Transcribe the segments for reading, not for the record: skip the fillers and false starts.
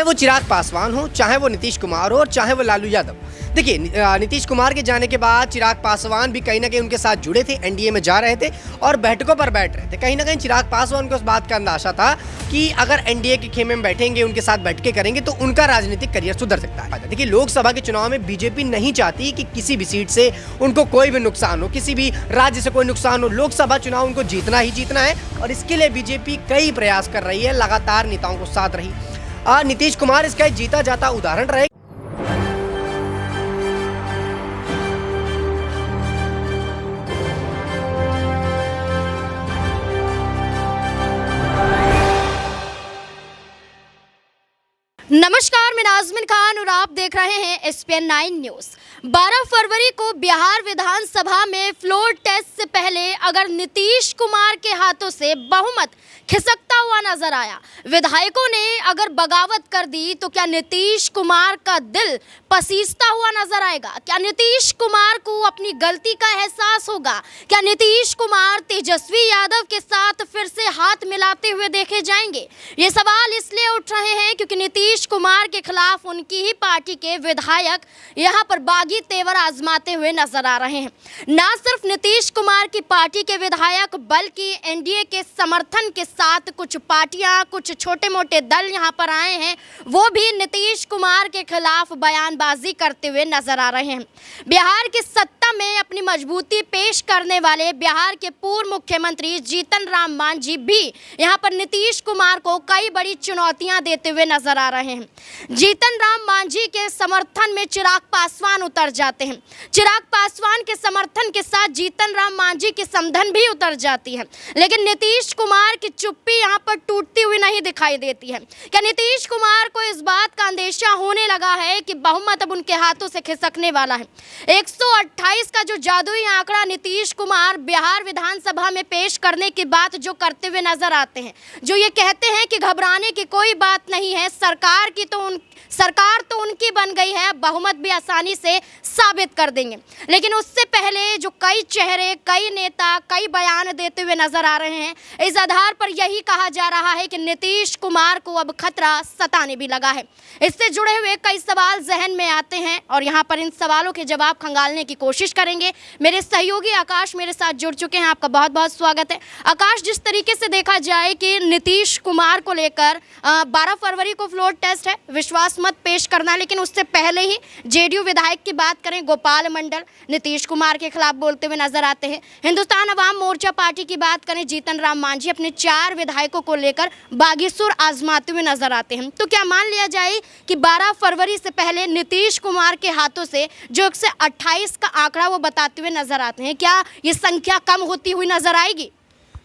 चाहे वो चिराग पासवान हो, चाहे वो नीतीश कुमार हो और चाहे वो लालू यादव। देखिए नीतीश कुमार के जाने के बाद चिराग पासवान भी कहीं ना कहीं उनके साथ जुड़े थे, एनडीए में जा रहे थे और बैठकों पर बैठ रहे थे। कहीं ना कहीं चिराग पासवान को इस बात का अंदाजा था कि अगर एनडीए के खेमे में बैठेंगे, उनके साथ बैठकें करेंगे तो उनका राजनीतिक करियर सुधर सकता है। देखिए लोकसभा के चुनाव में बीजेपी नहीं चाहती कि किसी भी सीट से उनको कोई भी नुकसान हो, किसी भी राज्य से कोई नुकसान हो। लोकसभा चुनाव उनको जीतना ही जीतना है और इसके लिए बीजेपी कई प्रयास कर रही है, लगातार नेताओं को साथ रही। नीतीश कुमार इसका एक जीता जाता उदाहरण रहे। नमस्कार, मैं नाज़मीन खान और आप देख रहे हैं एसपीएन 9 न्यूज़। 12 फरवरी को बिहार विधानसभा में फ्लोर टेस्ट से पहले अगर नीतीश कुमार के हाथों से बहुमत खिसकता हुआ नजर आया, विधायकों ने अगर बगावत कर दी, तो क्या नीतीश कुमार का दिल पसीजता हुआ नजर आएगा? क्या नीतीश कुमार को अपनी गलती का एहसास होगा? क्या नीतीश कुमार तेजस्वी यादव के साथ फिर से हाथ मिलाते हुए देखे जाएंगे? ये सवाल इसलिए उठ रहे हैं क्योंकि नीतीश कुमार के खिलाफ उनकी ही पार्टी के विधायक यहां पर बागी तेवर आजमाते हुए नजर आ रहे हैं। ना सिर्फ नीतीश कुमार की पार्टी के विधायक बल्कि एनडीए के समर्थन के साथ कुछ पार्टियां, कुछ छोटे मोटे दल यहां पर आए हैं, वो भी नीतीश कुमार के खिलाफ बयानबाजी करते हुए नजर आ रहे हैं। बिहार की सत्ता में अपनी मजबूती पेश करने वाले बिहार के पूर्व मुख्यमंत्री जीतन राम मांझी भी यहां पर नीतीश कुमार को कई बड़ी चुनौतियां देते हुए नजर आ रहे हैं। जीतन राम मांझी के समर्थन में चिराग पासवान उतर जाते हैं, चिराग पासवान के समर्थन के साथ जीतन राम मांझी की समधन भी उतर जाती है, लेकिन नीतीश कुमार की चुप्पी यहां पर टूटती हुई नहीं दिखाई देती है। क्या नीतीश कुमार को इस बात का अंदेशा होने लगा है कि बहुमत अब उनके हाथों से खिसकने वाला है? 128 का जो जादुई आंकड़ा नीतीश कुमार बिहार विधानसभा में पेश करने के बाद जो करते हुए नजर आते हैं, जो ये कहते हैं कि घबराने की कोई बात नहीं है, सरकार तो उनकी बन गई है, बहुमत भी आसानी से साबित कर देंगे। लेकिन उससे पहले जो कई चेहरे, कई नेता, कई बयान देते हुए नजर आ रहे हैं, इस आधार पर यही कहा जा रहा है कि नीतीश कुमार को अब खतरा सताने भी लगा है। इससे जुड़े हुए कई सवाल जहन में आते हैं और यहाँ पर इन सवालों के जवाब खंगालने की कोशिश करेंगे। मेरे सहयोगी आकाश मेरे साथ जुड़ चुके हैं, आपका बहुत बहुत स्वागत है। आकाश, जिस तरीके से देखा जाए कि नीतीश कुमार को लेकर 12 फरवरी को फ्लोर टेस्ट है, विश्वास मत पेश करना, लेकिन उससे पहले ही जेडीयू विधायक की बात करें, गोपाल मंडल नीतीश कुमार के खिलाफ बोलते हुए नजर आते हैं। हिंदुस्तान अवाम मोर्चा पार्टी की बात करें, जीतन राम मांझी अपने 4 विधायकों को लेकर बागी सुर आजमाते हुए नजर आते हैं। तो क्या मान लिया जाए कि 12 फरवरी से पहले नीतीश कुमार के हाथों से जो 128 का आंकड़ा वो बताते हुए नजर आते हैं, क्या ये संख्या कम होती हुई नजर आएगी?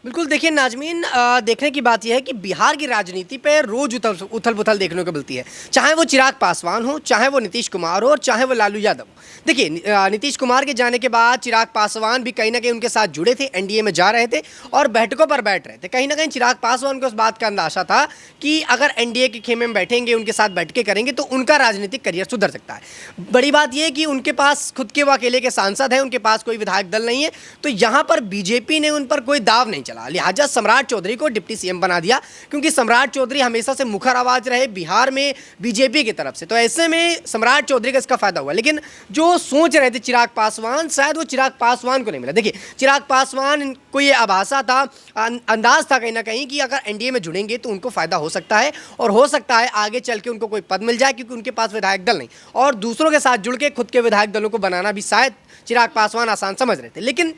बिल्कुल, देखिए नाजमीन, देखने की बात यह है कि बिहार की राजनीति पे रोज उथल पुथल देखने को मिलती है। चाहे वो चिराग पासवान हो, चाहे वो नीतीश कुमार हो और चाहे वो लालू यादव। देखिए नीतीश कुमार के जाने के बाद चिराग पासवान भी कहीं ना कहीं उनके साथ जुड़े थे, एनडीए में जा रहे थे और बैठकों पर बैठ रहे थे। कहीं ना कहीं चिराग पासवान को इस बात का अंदाजा था कि अगर एनडीए के खेमे में बैठेंगे, उनके साथ बैठकें करेंगे तो उनका राजनीतिक करियर सुधर सकता है। बड़ी बात यह है कि उनके पास खुद के वो अकेले के सांसद हैं, उनके पास कोई विधायक दल नहीं है, तो यहाँ पर बीजेपी ने उन पर कोई दाव नहीं चला। लिहाजा सम्राट चौधरी को डिप्टी सीएम बना दिया, क्योंकि सम्राट चौधरी हमेशा से मुखर आवाज रहे बिहार में बीजेपी की तरफ से, तो ऐसे में सम्राट चौधरी का इसका फायदा हुआ। लेकिन जो सोच रहे थे चिराग पासवान, शायद वो चिराग पासवान को नहीं मिला। देखिए चिराग पासवान को ये आभासा था, अंदाज था कहीं ना कहीं कि अगर एनडीए में जुड़ेंगे तो उनको फायदा हो सकता है और हो सकता है आगे चल के उनको कोई पद मिल जाए, क्योंकि उनके पास विधायक दल नहीं और दूसरों के साथ जुड़ के खुद के विधायक दलों को बनाना भी शायद चिराग पासवान आसान समझ रहे थे। लेकिन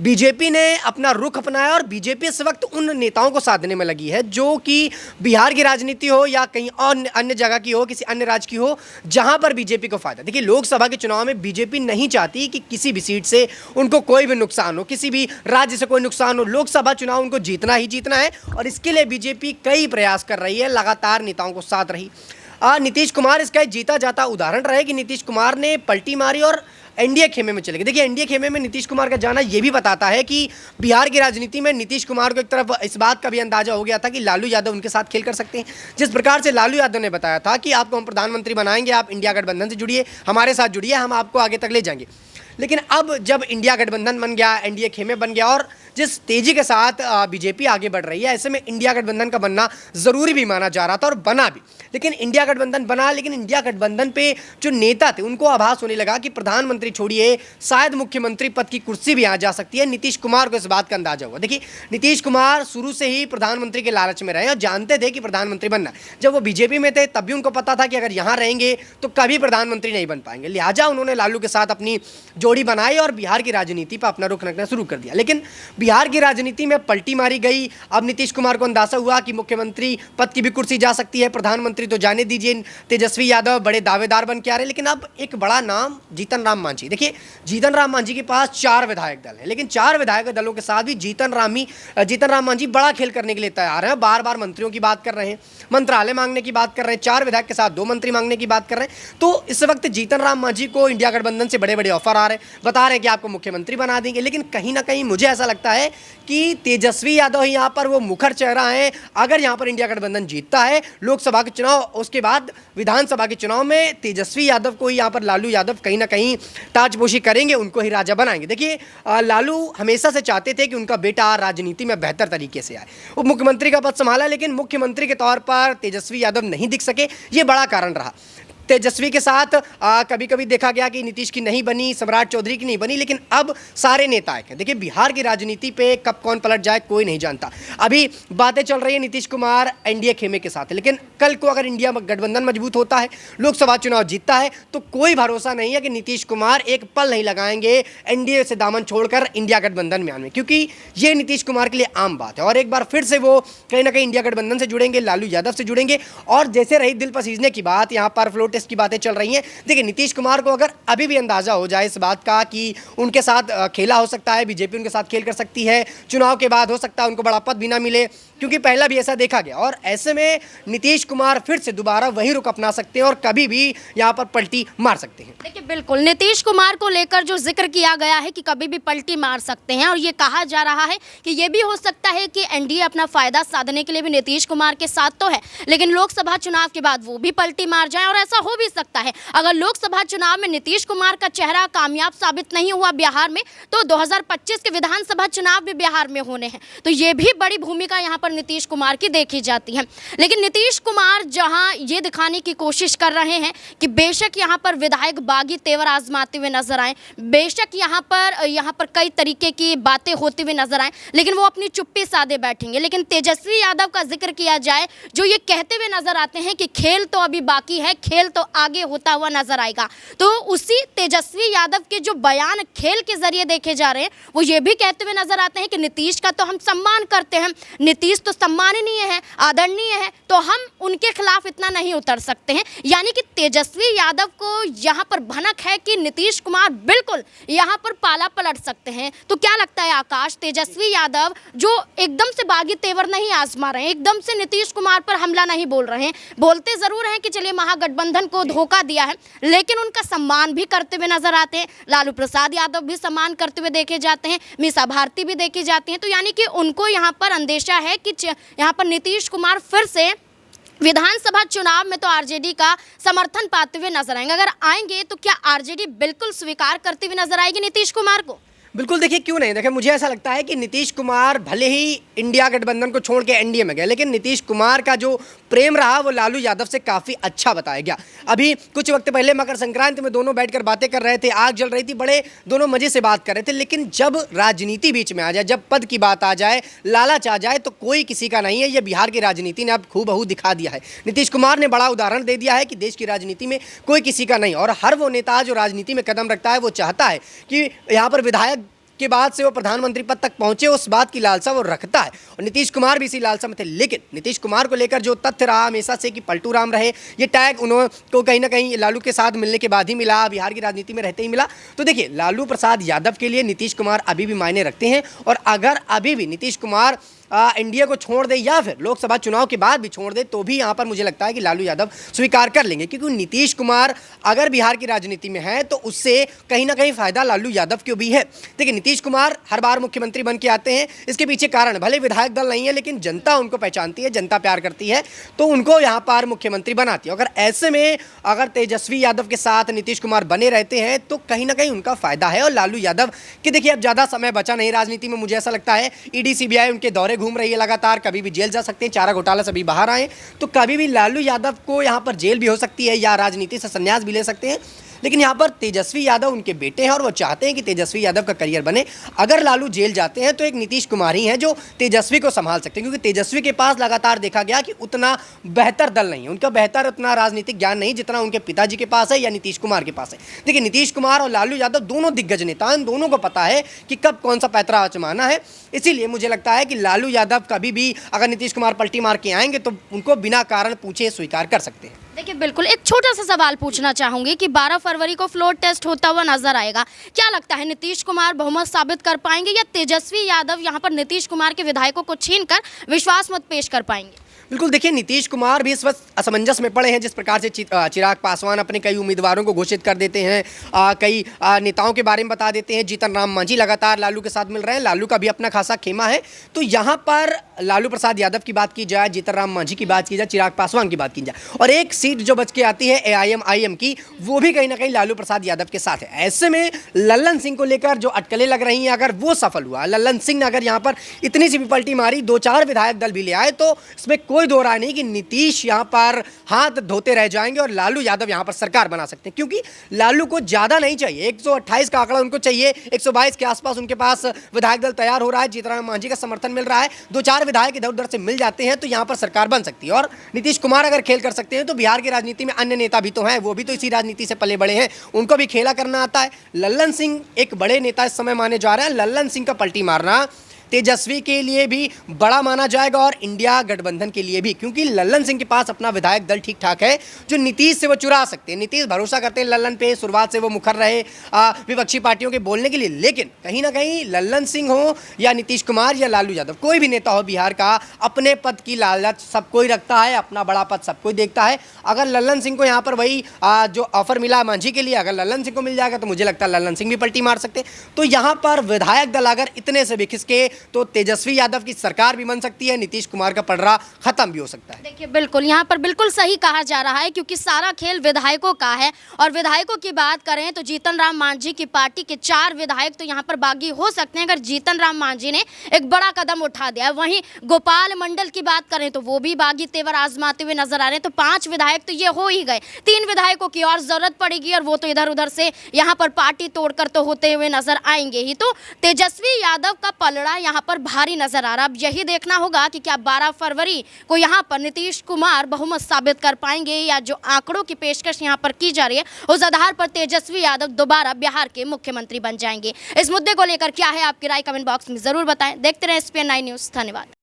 बीजेपी ने अपना रुख अपनाया और बीजेपी इस वक्त उन नेताओं को साधने में लगी है जो कि बिहार की राजनीति हो या कहीं और अन्य जगह की हो, किसी अन्य राज्य की हो, जहां पर बीजेपी को फायदा। देखिए लोकसभा के चुनाव में बीजेपी नहीं चाहती कि किसी भी सीट से उनको कोई भी नुकसान हो, किसी भी राज्य से कोई नुकसान हो। लोकसभा चुनाव उनको जीतना ही जीतना है और इसके लिए बीजेपी कई प्रयास कर रही है, लगातार नेताओं को साथ रही। नीतीश कुमार इसका एक जीता जाता उदाहरण रहे कि नीतीश कुमार ने पलटी मारी और एनडीए खेमे में चले गए। देखिए एनडीए खेमे में नीतीश कुमार का जाना ये भी बताता है कि बिहार की राजनीति में नीतीश कुमार को एक तरफ इस बात का भी अंदाजा हो गया था कि लालू यादव उनके साथ खेल कर सकते हैं। जिस प्रकार से लालू यादव ने बताया था कि आपको हम प्रधानमंत्री बनाएंगे, आप इंडिया गठबंधन से जुड़िए, हमारे साथ जुड़िए, हम आपको आगे तक ले जाएंगे। लेकिन अब जब इंडिया गठबंधन बन गया, एनडीए खेमे बन गया और जिस तेजी के साथ बीजेपी आगे बढ़ रही है, ऐसे में इंडिया गठबंधन का बनना ज़रूरी भी माना जा रहा था और बना भी। लेकिन इंडिया गठबंधन बना, लेकिन इंडिया गठबंधन पे जो नेता थे उनको आभास होने लगा कि प्रधानमंत्री छोड़िए, शायद मुख्यमंत्री पद की कुर्सी भी आ जा सकती है। नीतीश कुमार को इस बात का अंदाजा हुआ। देखिए, नीतीश कुमार शुरू से ही प्रधानमंत्री के लालच में रहे और जानते थे कि प्रधानमंत्री बनना। जब वो बीजेपी में थे तब भी उनको पता था कि अगर यहाँ रहेंगे तो कभी प्रधानमंत्री नहीं बन पाएंगे। लिहाजा उन्होंने लालू के साथ अपनी जोड़ी बनाई और बिहार की राजनीति पर अपना रुख रखना शुरू कर दिया। लेकिन बिहार की राजनीति में पलटी मारी गई। अब नीतीश कुमार को अंदाजा हुआ कि मुख्यमंत्री पद की भी कुर्सी जा सकती है, प्रधानमंत्री तो जाने दीजिए, तेजस्वी यादव बड़े दावेदार बन के आ रहे हैं। लेकिन अब एक बड़ा नाम जीतन राम मांझी। देखिए, जीतन राम मांझी के पास 4 विधायक दल है, लेकिन 4 विधायक दलों के साथ भी जीतन राम मांझी बड़ा खेल करने के लिए तैयार है। बार बार मंत्रियों की बात कर रहे हैं, मंत्रालय मांगने की बात कर रहे हैं, 4 विधायक के साथ 2 मंत्री मांगने की बात कर रहे हैं। तो इस वक्त जीतन राम मांझी को इंडिया गठबंधन से बड़े बड़े ऑफर आ रहे हैं, बता रहे हैं कि आपको मुख्यमंत्री बना देंगे। लेकिन कहीं ना कहीं मुझे ऐसा लगता है कि तेजस्वी यादव ही यहाँ पर वो मुखर चेहरा है। अगर यहाँ पर इंडिया गठबंधन जीतता है लोकसभा के चुनाव, उसके बाद विधानसभा के चुनाव में तेजस्वी यादव को ही यहाँ पर लालू यादव कहीं ना कहीं ताजपोशी करेंगे, उनको ही राजा बनाएंगे। देखिए, लालू हमेशा से चाहते थे कि उनका बेटा राजनीति में बेहतर तरीके से आए। वो मुख्यमंत्री का पद संभाला, लेकिन मुख्यमंत्री के तौर पर तेजस्वी यादव नहीं दिख सके। ये बड़ा कारण रहा। तेजस्वी के साथ कभी कभी देखा गया कि नीतीश की नहीं बनी, सम्राट चौधरी की नहीं बनी, लेकिन अब सारे नेता आए हैं। देखिए, बिहार की राजनीति पे कब कौन पलट जाए कोई नहीं जानता। अभी बातें चल रही है नीतीश कुमार एनडीए खेमे के साथ, लेकिन कल को अगर इंडिया गठबंधन मजबूत होता है, लोकसभा चुनाव जीतता है, तो कोई भरोसा नहीं है कि नीतीश कुमार एक पल नहीं लगाएंगे एनडीए से दामन छोड़कर इंडिया गठबंधन में आने, क्योंकि ये नीतीश कुमार के लिए आम बात है। और एक बार फिर से वो कहीं ना कहीं इंडिया गठबंधन से जुड़ेंगे, लालू यादव से जुड़ेंगे। और जैसे रही दिल पसीजने की बात, यहाँ पर फ्लोर टेस्ट की बातें चल रही हैं। देखिए, नीतीश कुमार को अगर अभी भी अंदाजा हो जाए इस बात का कि उनके साथ खेला हो सकता है, बीजेपी उनके साथ खेल कर सकती है, चुनाव के बाद हो सकता है उनको बड़ा पद भी ना मिले, क्योंकि पहला भी ऐसा देखा गया। और ऐसे में नीतीश कुमार फिर से दोबारा वही रुख अपना सकते हैं और कभी भी यहाँ पर पलटी मार सकते हैं। देखिए, बिल्कुल नीतीश कुमार को लेकर जो जिक्र किया गया है कि कभी भी पलटी मार सकते हैं, और ये कहा जा रहा है कि ये भी हो सकता है कि एनडीए अपना फायदा साधने के लिए भी नीतीश कुमार के साथ तो है, लेकिन लोकसभा चुनाव के बाद वो भी पलटी मार जाए। और ऐसा हो भी सकता है, अगर लोकसभा चुनाव में नीतीश कुमार का चेहरा कामयाब साबित नहीं हुआ बिहार में, तो 2025 के विधानसभा चुनाव भी बिहार में होने हैं। तो ये भी बड़ी भूमिका यहाँ पर नीतीश कुमार की देखी जाती है। लेकिन नीतीश कुमार जहाँ ये दिखाने की कोशिश कर रहे हैं कि बेशक यहाँ पर विधायक बागी तेवर आजमाते हुए नजर आए, बेशक यहाँ पर कई तरीके की बातें होती हुई नजर आए, लेकिन वो अपनी चुप्पी साधे बैठेंगे। लेकिन तेजस्वी यादव का जिक्र किया जाए, जो ये कहते हुए नजर आते हैं कि खेल तो अभी बाकी है, खेल तो आगे होता हुआ नजर आएगा। तो उसी तेजस्वी यादव के जो बयान खेल के जरिए देखे जा रहे हैं, वो ये भी कहते हुए नजर आते हैं कि नीतीश का तो हम सम्मान करते हैं, नीतीश तो सम्माननीय है, आदरणीय है, तो हम उनके खिलाफ इतना नहीं उतर सकते हैं। यानी कि तेजस्वी यादव को यहाँ पर भनक है कि नीतीश कुमार बिल्कुल यहाँ पर पाला पलट सकते हैं। तो क्या लगता है आकाश, तेजस्वी यादव जो एकदम से बागी तेवर नहीं आजमा रहे हैं, एकदम से नीतीश कुमार पर हमला नहीं बोल रहे हैं, बोलते जरूर हैं कि चलिए महागठबंधन को धोखा दिया है, लेकिन उनका सम्मान भी करते हुए नजर आते हैं। लालू प्रसाद यादव भी सम्मान करते हुए देखे जाते हैं, मीसा भारती भी देखी जाती हैं। तो यानी कि उनको यहाँ पर अंदेशा है कि यहाँ पर नीतीश कुमार फिर से विधानसभा चुनाव में तो आरजेडी का समर्थन पाते हुए नजर आएंगे। अगर आएंगे तो क्या आरजेडी बिल्कुल स्वीकार करती हुई नजर आएगी नीतीश कुमार को? बिल्कुल, देखिए क्यों नहीं। देखिए, मुझे ऐसा लगता है कि नीतीश कुमार भले ही इंडिया गठबंधन को छोड़ के एनडीए में गए, लेकिन नीतीश कुमार का जो प्रेम रहा वो लालू यादव से काफ़ी अच्छा बताया गया। अभी कुछ वक्त पहले मकर संक्रांति में दोनों बैठकर बातें कर रहे थे, आग जल रही थी, बड़े दोनों मज़े से बात कर रहे थे। लेकिन जब राजनीति बीच में आ जाए, जब पद की बात आ जाए, लालच आ जाए, तो कोई किसी का नहीं है। ये बिहार की राजनीति ने अब खूबहू दिखा दिया है। नीतीश कुमार ने बड़ा उदाहरण दे दिया है कि देश की राजनीति में कोई किसी का नहीं। और हर वो नेता जो राजनीति में कदम रखता है वो चाहता है कि यहाँ पर विधायक के बाद से वो प्रधानमंत्री पद तक पहुंचे, उस बात की लालसा वो रखता है। और नीतीश कुमार भी इसी लालसा में थे। लेकिन नीतीश कुमार को लेकर जो तथ्य रहा हमेशा से कि पलटू राम रहे, ये टैग उनको कहीं ना कहीं लालू के साथ मिलने के बाद ही मिला, बिहार की राजनीति में रहते ही मिला। तो देखिए, लालू प्रसाद यादव के लिए नीतीश कुमार अभी भी मायने रखते हैं। और अगर अभी भी नीतीश कुमार एनडीए को छोड़ दे या फिर लोकसभा चुनाव के बाद भी छोड़ दे, तो भी यहाँ पर मुझे लगता है कि लालू यादव स्वीकार कर लेंगे, क्योंकि नीतीश कुमार अगर बिहार की राजनीति में है तो उससे कहीं ना कहीं फायदा लालू यादव को भी है। देखिए, नीतीश कुमार हर बार मुख्यमंत्री बन के आते हैं, इसके पीछे कारण भले विधायक दल नहीं है, लेकिन जनता उनको पहचानती है, जनता प्यार करती है, तो उनको यहाँ पर मुख्यमंत्री बनाती है। अगर ऐसे में अगर तेजस्वी यादव के साथ नीतीश कुमार बने रहते हैं तो कहीं ना कहीं उनका फायदा है। और लालू यादव कि देखिए, अब ज़्यादा समय बचा नहीं राजनीति में, मुझे ऐसा लगता है ईडी सीबीआई उनके दौरे घूम रही है लगातार, कभी भी जेल जा सकते हैं, चारा घोटाला से अभी बाहर आए तो कभी भी लालू यादव को यहाँ पर जेल भी हो सकती है या राजनीति से संन्यास भी ले सकते हैं। लेकिन यहाँ पर तेजस्वी यादव उनके बेटे हैं और वो चाहते हैं कि तेजस्वी यादव का करियर बने। अगर लालू जेल जाते हैं तो एक नीतीश कुमार ही हैं जो तेजस्वी को संभाल सकते हैं, क्योंकि तेजस्वी के पास लगातार देखा गया कि उतना बेहतर दल नहीं है, उनका बेहतर उतना राजनीतिक ज्ञान नहीं जितना उनके पिताजी के पास है या नीतीश कुमार के पास है। देखिए, नीतीश कुमार और लालू यादव दोनों दिग्गज नेता हैं, दोनों को पता है कि कब कौन सा पैतरा आजमाना है। इसीलिए मुझे लगता है कि लालू यादव कभी भी अगर नीतीश कुमार पलटी मार के आएंगे तो उनको बिना कारण पूछे स्वीकार कर सकते हैं। देखिए, बिल्कुल एक छोटा सा सवाल पूछना चाहूंगी कि 12 फरवरी को फ्लोर टेस्ट होता हुआ नजर आएगा, क्या लगता है नीतीश कुमार बहुमत साबित कर पाएंगे या तेजस्वी यादव यहां पर नीतीश कुमार के विधायकों को छीनकर विश्वास मत पेश कर पाएंगे? बिल्कुल, देखिए, नीतीश कुमार भी इस वक्त असमंजस में पड़े हैं। जिस प्रकार से चिराग पासवान अपने कई उम्मीदवारों को घोषित कर देते हैं, कई नेताओं के बारे में बता देते हैं, जीतन राम मांझी लगातार लालू के साथ मिल रहे हैं, लालू का भी अपना खासा खेमा है। तो यहाँ पर लालू प्रसाद यादव की बात की जाए, जीतन राम मांझी की बात की जाए, चिराग पासवान की बात की जाए, और एक सीट जो बच के आती है AIM की, वो भी कहीं ना कहीं लालू प्रसाद यादव के साथ है। ऐसे में लल्लन सिंह को लेकर जो अटकलें लग रही हैं, अगर वो सफल हुआ, लल्लन सिंह ने अगर यहाँ पर इतनी सी भी पलटी मारी, 2-4 विधायक दल भी ले आए, तो इसमें कोई दो राय नहीं कि नीतीश यहाँ पर हाथ धोते रह जाएंगे और लालू यादव यहाँ पर सरकार बना सकते हैं। क्योंकि लालू को ज़्यादा नहीं चाहिए, 128 का आंकड़ा उनको चाहिए, 122 के आसपास उनके पास विधायक दल तैयार हो रहा है, जीतन राम मांझी का समर्थन मिल रहा है, 2-4 विधायक इधर उधर से मिल जाते हैं तो यहाँ पर सरकार बन सकती है। और नीतीश कुमार अगर खेल कर सकते हैं तो बिहार की राजनीति में अन्य नेता भी तो हैं, वो भी तो इसी राजनीति से पले बड़े हैं, उनको भी खेला करना आता है। लल्लन सिंह एक बड़े नेता इस समय माने जा रहे हैं। लल्लन सिंह का पलटी मारना तेजस्वी के लिए भी बड़ा माना जाएगा और इंडिया गठबंधन के लिए भी, क्योंकि लल्लन सिंह के पास अपना विधायक दल ठीक ठाक है जो नीतीश से वो चुरा सकते हैं। नीतीश भरोसा करते हैं लल्लन पे, शुरुआत से वो मुखर रहे विपक्षी पार्टियों के बोलने के लिए, लेकिन कहीं ना कहीं लल्लन सिंह हो या नीतीश कुमार या लालू यादव, कोई भी नेता हो बिहार का, अपने पद की लालच सब कोई रखता है, अपना बड़ा पद सब कोई देखता है। अगर लल्लन सिंह को यहाँ पर वही जो ऑफर मिला मांझी के लिए, अगर लल्लन सिंह को मिल जाएगा तो मुझे लगता है लल्लन सिंह भी पलटी मार सकते। तो यहाँ पर विधायक दल अगर इतने से भी खिसके तो तेजस्वी यादव की सरकार भी बन सकती है, नीतीश कुमार का पलड़ा खत्म भी हो सकता है। देखिए, बिल्कुल यहाँ पर बिल्कुल सही कहा जा रहा है, क्योंकि सारा खेल विधायकों का है। और विधायकों की बात करें तो जीतन राम मांझी की पार्टी के 4 विधायक तो यहाँ पर बागी हो सकते हैं अगर जीतन राम मांझी ने एक बड़ा कदम उठा दिया। वहीं गोपाल मंडल की बात करें तो वो भी बागी तेवर आजमाते हुए नजर आ रहे हैं। तो 5 विधायक तो ये हो ही गए, 3 विधायकों की और जरूरत पड़ेगी और वो तो इधर उधर से यहाँ पर पार्टी तोड़कर तो होते हुए नजर आएंगे ही। तो तेजस्वी यादव का पलड़ा यहाँ पर भारी नजर आ रहा। अब यही देखना होगा कि क्या 12 फरवरी को यहाँ पर नीतीश कुमार बहुमत साबित कर पाएंगे या जो आंकड़ों की पेशकश यहाँ पर की जा रही है उस आधार पर तेजस्वी यादव दोबारा बिहार के मुख्यमंत्री बन जाएंगे। इस मुद्दे को लेकर क्या है आपकी राय, कमेंट बॉक्स में जरूर बताएं। देखते रहें SPN9 न्यूज़। धन्यवाद।